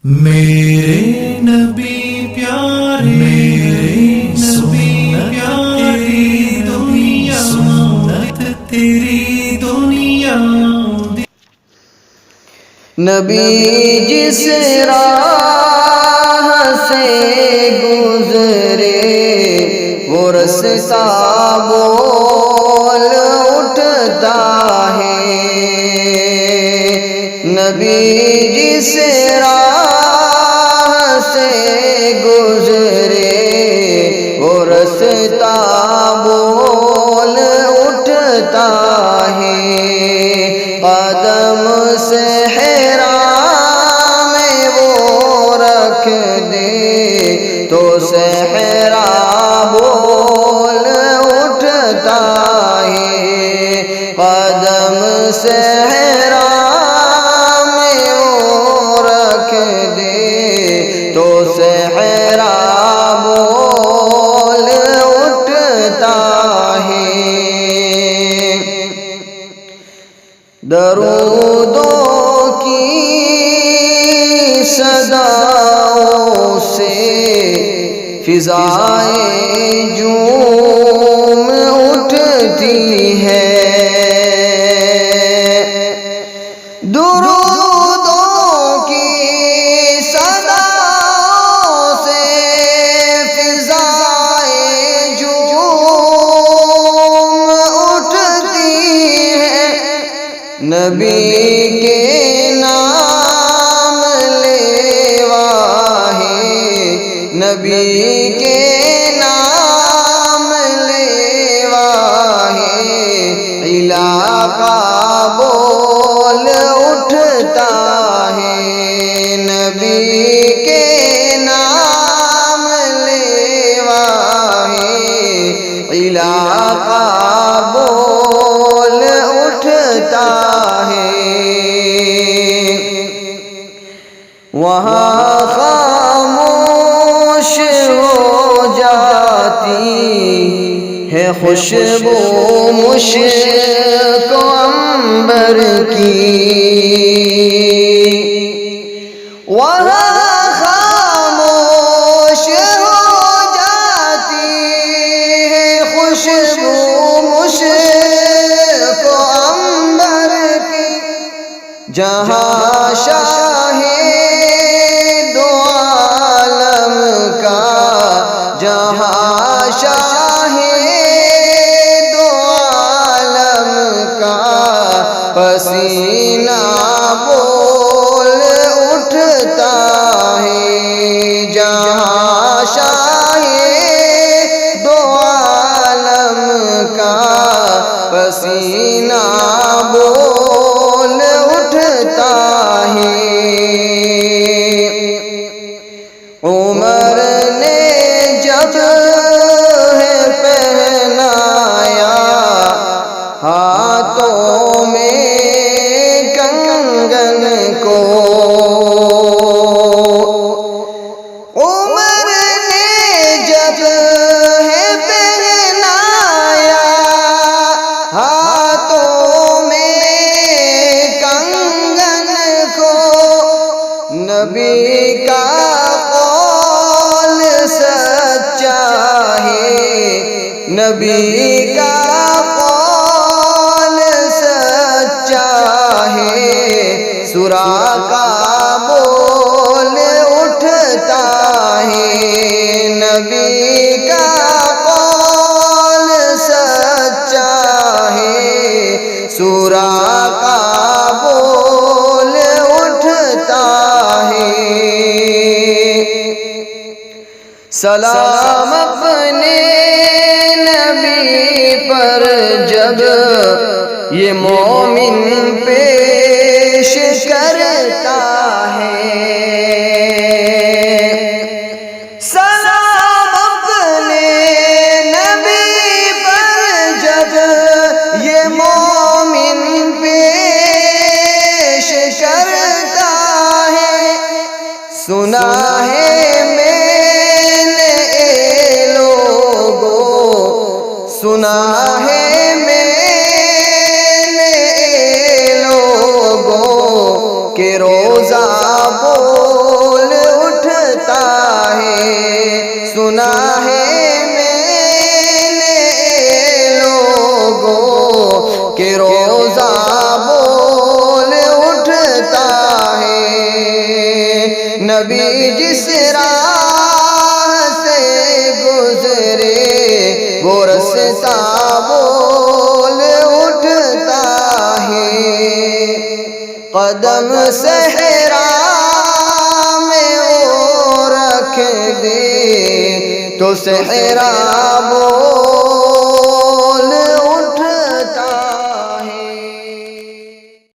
میرے نبی پیارے، میرے نبی پیاری دنیا، سنت تیری دنیا۔ نبی جس راہ سے گزرے وہ رستہ بول اٹھتا ہے۔ نبی جس راہ سے گزرے وہ رستہ بول اٹھتا ہے۔ قدم صحرا میں وہ رکھ دے تو صحرا بول اٹھتا ہے۔ قدم صحرا میں وہ رکھ دے تو صحرا بول اٹھتا ہے۔ درودوں کی صداؤں سے فضائیں جھوم اٹھتی ہے۔ درودوں کی صداؤں سے فضائیں جھوم اٹھتی ہے۔ نبی کے نام لیوا ہے، نبی کے نام لیوا ہے۔ علاقہ بول اٹھتا ہے، نبی کے نام لیوا ہے۔ علاقہ بول اٹھتا ہے۔ وہاں خاموش ہو جاتی ہے خوشبو مشک و عنبر کی۔ وہاں خاموش ہو جاتی ہے خوشبو مشک و عنبر کی۔ جہاں شاہ دو عالم کا، جہاں شاہ دو عالم کا پسینہ بول اٹھتا ہے۔ جہاں شاہ دو عالم کا پسینہ بول اٹھتا ہے۔ عمر نے جب ہے پہنایا ہاتھوں میں کنگن کو، عمر نے جب ہے پہنایا ہاتھوں میں کنگن کو۔ نبی کا قول سچا ہے، نبی کا قول سچا ہے۔ سراقہ بول اٹھتا ہے، نبی کا قول سچا ہے۔ سراقہ بول اٹھتا ہے۔ سلام اپنے نبی پر جب یہ مومن پیش کرتا ہے۔ سلام اپنے نبی پر جب یہ مومن پیش کرتا ہے۔ سنا ہے میں نے اے لوگوں، سنا ہے میں نے اے لوگوں کہ روزہ بول کہ روزہ بول اٹھتا ہے۔ نبی جس راہ سے گزرے وہ رستہ بول اٹھتا ہے۔ قدم صحرا میں وہ رکھ دے تو صحرا